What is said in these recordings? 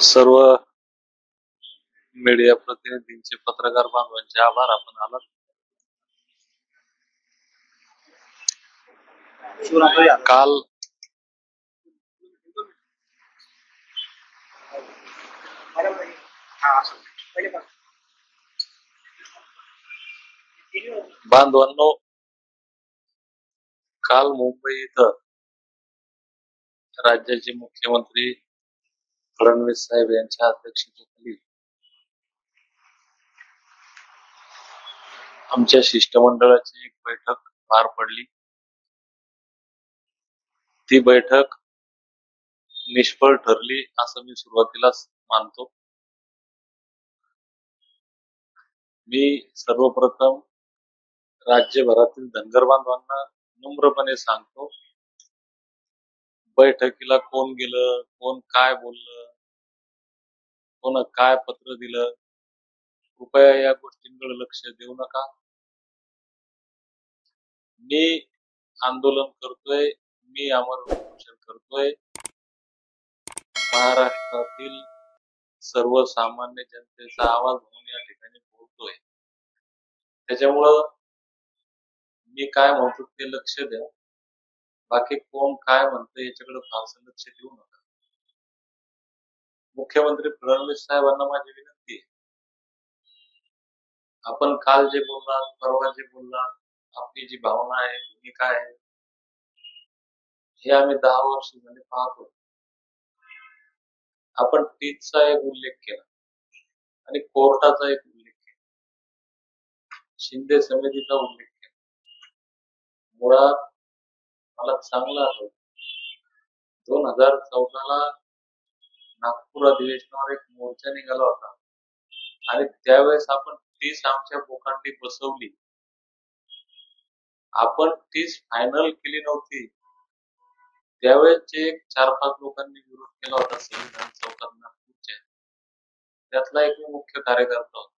सर्व मीडिया प्रतिनिधींचे, पत्रकार बांधवांचे आभार. आपण आलात. काल बांधवांनो, काल मुंबई इथं राज्याचे मुख्यमंत्री फडणवीस साहेब यांच्या अध्यक्षतेखाली आमच्या शिष्टमंडळाची एक बैठक पार पडली. ती बैठक निष्फळ ठरली असं मी सुरुवातीलाच मानतो. मी सर्वप्रथम राज्यभरातील धनगर बांधवांना नम्रपणे सांगतो, बैठकीला कोण गेलं, कोण काय बोललं, कोण काय पत्र दिलं, कृपया या गोष्टींकडे लक्ष देऊ नका. मी आंदोलन करतोय, मी अमर उपोषण करतोय. महाराष्ट्रातील सर्वसामान्य जनतेचा आवाज म्हणून या ठिकाणी बोलतोय. त्याच्यामुळं मी काय म्हणतो ते लक्ष द्या. बाकी कोण काय म्हणतं याच्याकडे फारसं लक्ष देऊ नका. मुख्यमंत्री फडणवीस साहेबांना माझी विनंती आहे, आपण काल जे बोललात, परवा जे बोललात, आपली जी भावना आहे, भूमिका आहे, हे आम्ही 10 वर्ष झाले पाहतो. आपण टीचचा एक उल्लेख केला आणि कोर्टाचा एक उल्लेख केला, शिंदे समितीचा उल्लेख केला. मुळात मला चांगलं आठवतं, 2014ला नागपूर अधिवेशनावर एक मोर्चा निघाला होता आणि त्यावेळेस आपण तीच आमच्या बोकांडी बसवली. आपण तीच फायनल केली नव्हती. त्यावेळेस जे 4-5 लोकांनी विरोध केला होता संविधान चौकात नागपूरच्या, त्यातला एक मुख्य कार्यकर्ता होता.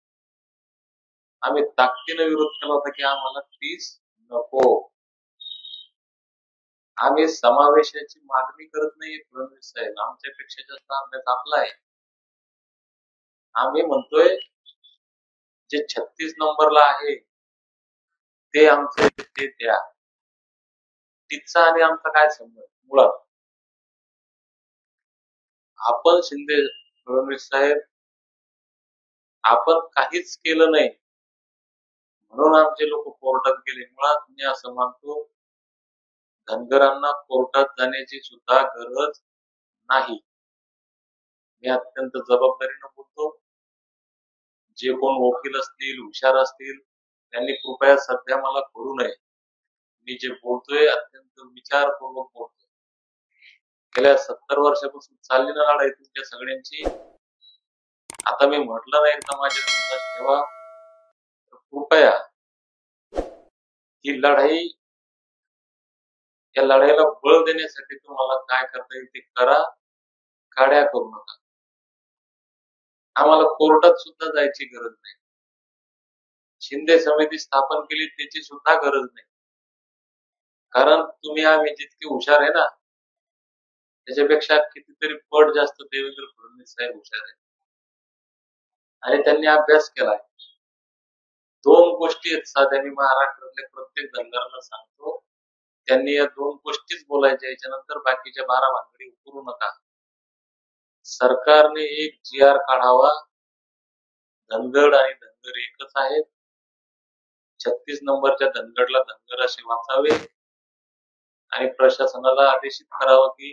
आम्ही ताकदीने विरोध केला होता की आम्हाला तीच नको. आम्ही समावेशाची मागणी करत नाही फडणवीस साहेब, आमच्यापेक्षा जास्त अभ्यास आपला आहे. आम्ही म्हणतोय जे 36 नंबरला आहे ते आमचे ते द्या. तिचा आणि आमचा काय संबंध? मुळात आपण शिंदे फडणवीस साहेब, आपण काहीच केलं नाही म्हणून आमचे लोक कोर्टात गेले. मुळात मी असं मानतो, धनगरांना कोर्टात जाण्याची सुद्धा गरज नाही. मी अत्यंत जबाबदारीने बोलतो. जे कोण वकील असतील, हुशार असतील, त्यांनी कृपया सध्या मला करू नये. मी जे बोलतोय अत्यंत विचारपूर्वक बोलतोय. गेल्या 70 वर्षापासून चालली ना लढाई तुमच्या सगळ्यांची. आता मी म्हटलं नाही एकदा माझ्या विश्वास ठेवा, कृपया ही लढाई, या लढाईला बळ देण्यासाठी तुम्हाला काय करता येईल ते करा, काड्या करू नका. आम्हाला कोर्टात सुद्धा जायची गरज नाही. शिंदे समिती स्थापन केली त्याची सुद्धा गरज नाही. कारण तुम्ही आम्ही जितके हुशार आहे ना, त्याच्यापेक्षा कितीतरी पट जास्त देवेंद्र फडणवीस साहेब हुशार आहेत आणि त्यांनी अभ्यास केलाय. 2 गोष्टी आहेत साध्या, मी महाराष्ट्रातल्या प्रत्येक धनगरांना सांगतो, त्यांनी या 2 गोष्टीच बोलायच्या. याच्यानंतर बाकीच्या 12 भानगडी उकरू नका. सरकारने एक GR काढावा, धनगड आणि धनगर एकच आहेत, 36 नंबरच्या धनगडला धनगर असे वाचावे आणि प्रशासनाला आदेशित करावं की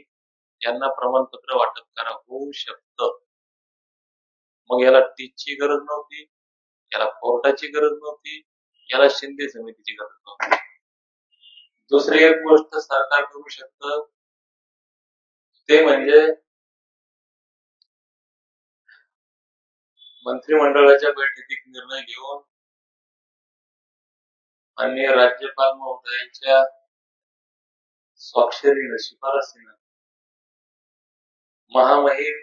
यांना प्रमाणपत्र वाटप करा. होऊ शकतं. मग याला टीचची गरज नव्हती, याला कोर्टाची गरज नव्हती, याला शिंदे समितीची गरज नव्हती. दुसरी एक गोष्ट सरकार करू शकतं ते म्हणजे मंत्रिमंडळाच्या बैठकीत निर्णय घेऊन माननीय राज्यपाल महोदयांच्या स्वाक्षरीनं, शिफारसीनं महामहिम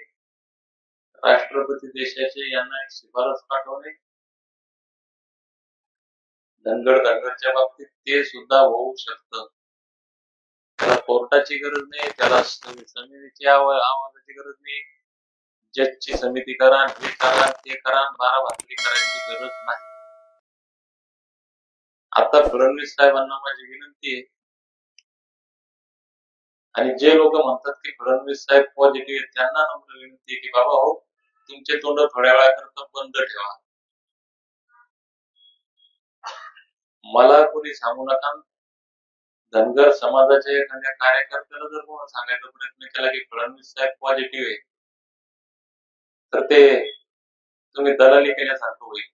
राष्ट्रपती देशाचे यांना एक शिफारस पाठवणे. धनगरच्या बाबतीत ते सुद्धा होऊ शकतं. त्याला कोर्टाची गरज नाही, त्याला समितीची आवाजाची गरज नाही. जजची समिती करा, हे करा, ते करा, 12 भाकरी करायची गरज नाही. आता फडणवीस साहेबांना माझी विनंती आहे, आणि जे लोक म्हणतात की फडणवीस साहेब पॉझिटिव्ह आहेत त्यांना नम्र विनंती आहे की बाबा हो, तुमचे तोंड थोड्या वेळाकरता बंद ठेवा. मला कोणी सांगू नका. धनगर समाजाच्या एखाद्या कार्यकर्त्याला जर कोण सांगायचा प्रयत्न केला की फडणवीस साहेब पॉझिटिव्ह आहे, तर ते तुम्ही दलाली केल्यासारखं होईल.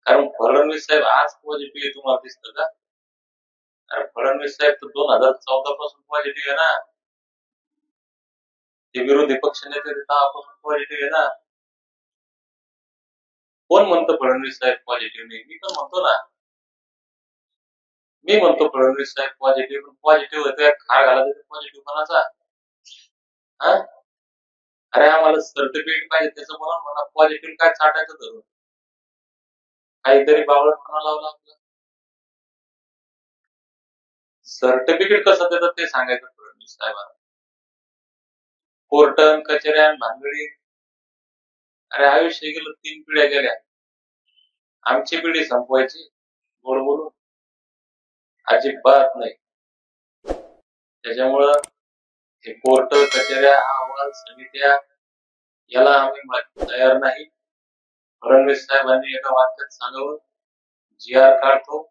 कारण फडणवीस साहेब आज पॉझिटिव्ह आहे तुम्हाला दिसतं का? कारण फडणवीस साहेब तर 2014 पासून पॉझिटिव्ह आहे ना. ते विरोधी पक्ष नेते तेव्हापासून पॉझिटिव्ह आहे ना. कोण म्हणतो फडणवीस साहेब पॉझिटिव्ह नाही? मी पण म्हणतो ना. मी म्हणतो फडणवीस साहेब पॉझिटिव्ह होते, खा घाला पॉझिटिव्ह पणाचा. अरे आम्हाला सर्टिफिकेट पाहिजे त्याचं म्हणा पॉझिटिव्ह काय चाटायचं धरून काहीतरी बावळटपणा लावला आपला. सर्टिफिकेट कसं देतात ते सांगायचं फडणवीस साहेबांना. कोर्ट कचेऱ्या भानगडी. अरे आयुष्य गेलं, 3 पिढ्या गेल्या, आमची पिढी संपवायची गोड बोलून? अजिबात नाही. त्याच्यामुळं हे कोर्ट कचेऱ्या, अहवाल, समित्या याला आम्ही तयार नाही. फडणवीस साहेबांनी एका वाक्यात सांगावं, GR काढतो,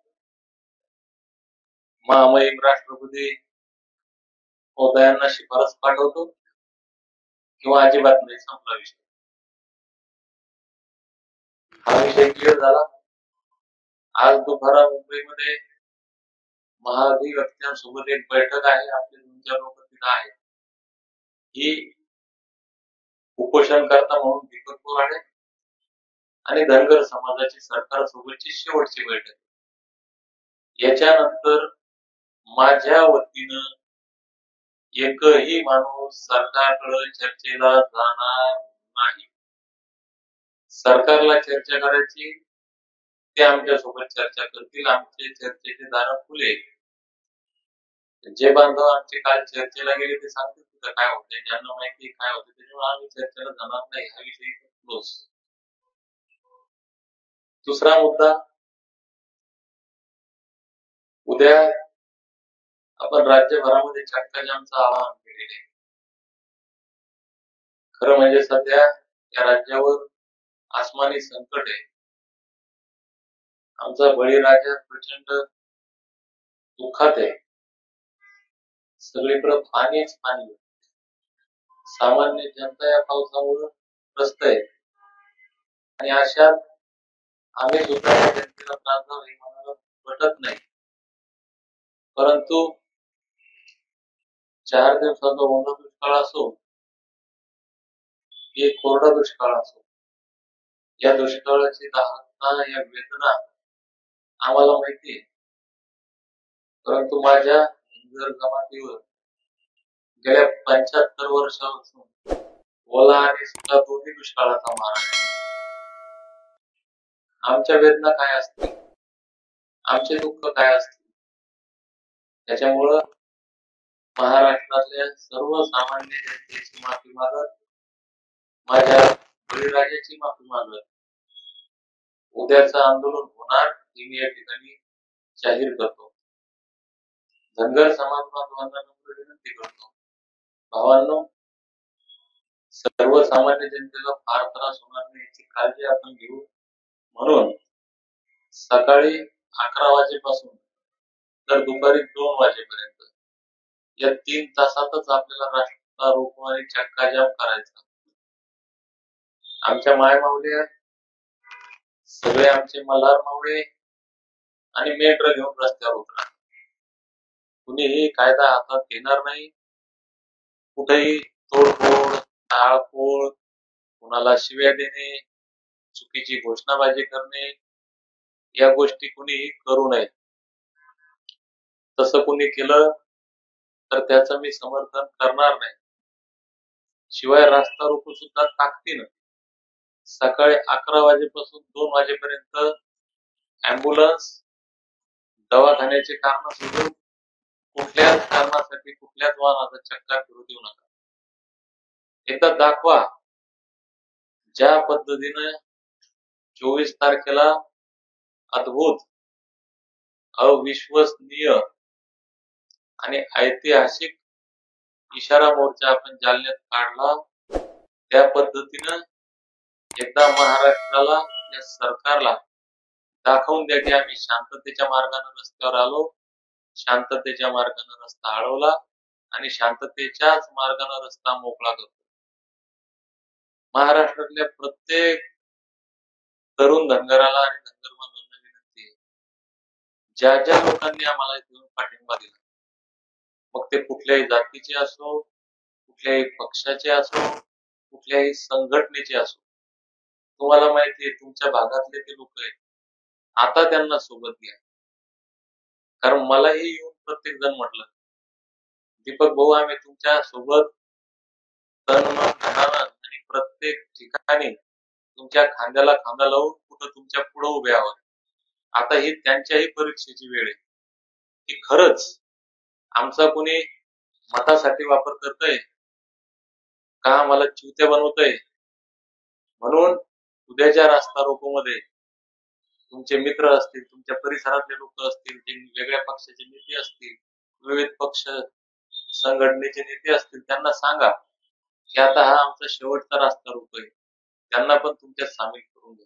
महामहिम राष्ट्रपती महोदयांना शिफारस पाठवतो, किंवा अजिबात नाही, संपला विषय. हा विषय क्लिअर झाला. आज दुपारा मुंबईमध्ये महाधिवक्त्यांसोबत एक बैठक आहे. आपले 2-4 लोक तिथं आहेत. ही उपोषणकर्ता म्हणून दीपक बोराडे आणि धनगर समाजाची सरकारसोबतची शेवटची बैठक. याच्यानंतर माझ्या वतीनं एकही माणूस सरकारकडे चर्चेला जाणार नाही. सरकारला चर्चा करायची, ते आमच्यासोबत चर्चा करतील. आमचे चर्चेचे दार खुले. जे बांधव आमचे काल चर्चेला गेले ते सांगतील तिथं काय होते, ज्यांना माहिती काय होते. त्याच्यामुळे आम्ही चर्चेला जाणार नाही. हा विषय क्लोज. दुसरा मुद्दा, उद्या आपण राज्यभरामध्ये चक्काजामचं आवाहन केलेले आहे. खरं म्हणजे सध्या या राज्यावर आसमानी संकट आहे. आमचा बळीराजा प्रचंड दुःखात आहे. सगळीकडे पाणीच पाणी. सामान्य जनता या पावसामुळे त्रस्त आहे, आणि अशात आम्ही सुद्धा या जनतेला त्रास द्यावा हे मला पटत नाही. परंतु 4 दिवसाचा ओला दुष्काळ असो की कोरडा दुष्काळ असो, या दुष्काळाची दाहकता, या वेदना आम्हाला माहिती आहे. परंतु माझ्या धनगर जमातीवर गेल्या 75 वर्षापासून ओला आणि सुका दोन्ही दुष्काळाचा मार आहे. आमच्या वेदना काय असतील, आमचे दुःख काय असतील, त्याच्यामुळं महाराष्ट्रातल्या सर्वसामान्य जनतेची माफी मागत, माझ्या बळीराजाची माफी मागत उद्याचं आंदोलन होणार हे मी या ठिकाणी जाहीर करतो. धनगर समाज बांधवांना नम्र विनंती करतो, भावांनो, सर्वसामान्य जनतेला फार त्रास होणार नाही याची काळजी आपण घेऊ. म्हणून सकाळी 11 वाजेपासून तर दुपारी 2 वाजेपर्यंत या 3 तासातच आपल्याला रास्ता रोको आणि चक्काजाम करायचा. आमच्या मायमावल्या, सगळे आमचे मल्हार मावळे आणि मेंढर घेऊन रस्त्यावर उतरा. कुणीही कायदा हातात घेणार नाही. कुठेही तोडफोड, टाळफोड, कुणाला शिव्या देणे, चुकीची घोषणाबाजी करणे, या गोष्टी कुणीही करू नये. तसं कुणी केलं तर त्याचं मी समर्थन करणार नाही. शिवाय रास्ता रोको सुद्धा ताकदीनं सकाळी 11 वाजेपासून 2 वाजेपर्यंत अँब्युलन्स, दवाखान्याचे कारण सोडून कुठल्याच कारणासाठी कुठल्याच वाहनाचा चक्का फिरू देऊ नका. एकदा दाखवा ज्या पद्धतीने 24 तारखेला अद्भुत, अविश्वसनीय आणि ऐतिहासिक इशारा मोर्चा आपण जालन्यात काढला, त्या पद्धतीनं एकदा महाराष्ट्राला, या सरकारला दाखवून द्या की आम्ही शांततेच्या मार्गाने रस्त्यावर आलो, शांततेच्या मार्गाने रस्ता अडवला आणि शांततेच्याच मार्गाने रस्ता मोकळा करतो. महाराष्ट्रातल्या प्रत्येक तरुण धनगराला आणि धनगर बांधवांना विनंती आहे, ज्या ज्या लोकांनी आम्हाला इथून पाठिंबा दिला, मग ते कुठल्याही जातीचे असो, कुठल्याही पक्षाचे असो, कुठल्याही संघटनेचे असो, तुम्हाला माहिती आहे तुमच्या भागातले ते लोक आहेत, आता त्यांना सोबत घ्या. कारण मलाही येऊन प्रत्येक जण म्हटलं, दीपक भाऊ आम्ही तुमच्या सोबत तन मन धनानं आणि प्रत्येक ठिकाणी तुमच्या खांद्याला खांदा लावून कुठं तुमच्या पुढे उभे आहोत. आता ही त्यांच्याही परीक्षेची वेळ आहे की खरंच आमचा कोणी मतासाठी वापर करतय का आम्हाला चिवते बनवतय. म्हणून उद्याच्या रास्ता रोको मध्ये तुमचे मित्र असतील, तुमच्या परिसरातले लोक असतील, जे वेगळ्या पक्षाचे नेते असतील, विविध पक्ष संघटनेचे नेते असतील, त्यांना सांगा की आता हा आमचा शेवटचा रास्ता रोको आहे, त्यांना पण तुमच्यात सामील करून घ्या.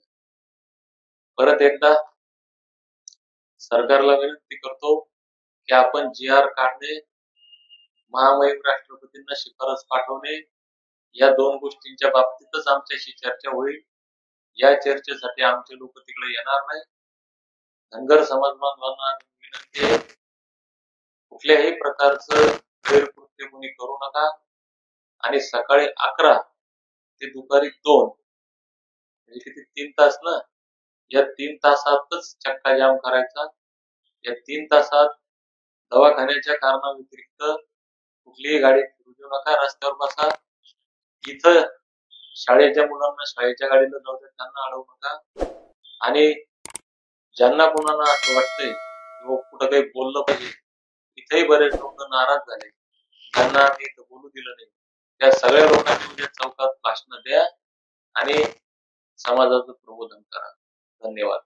परत एकदा सरकारला विनंती करतो की आपण GR काढणे, महामहिम राष्ट्रपतींना शिफारस पाठवणे, या दोन गोष्टींच्या बाबतीतच आमच्याशी चर्चा होईल. या चर्चेसाठी आमचे लोक तिकडे येणार नाही. धनगर समाज बांधवांना विनंती आहे, कुठल्याही प्रकारचं गैरकृत्य कोणी करू नका आणि सकाळी 11 ते दुपारी 2 म्हणजे किती 3 तास ना, या 3 तासातच चक्का जाम करायचा. या 3 तासात दवाखान्याच्या कारणाव्यतिरिक्त कुठलीही गाडी फिरू देऊ नका, रस्त्यावर बसा. इथं शाळेच्या मुलांना शाळेच्या गाडीला जाऊ द्या, त्यांना अडवू नका. आणि ज्यांना कोणाला असं वाटतंय किंवा कुठं काही बोललं पाहिजे, इथेही बरेच लोक नाराज झाले, त्यांना आम्ही इथं बोलू दिलं नाही, त्या सगळ्या लोकांनी उद्या चौकात भाषण द्या आणि समाजाचं प्रबोधन करा. धन्यवाद.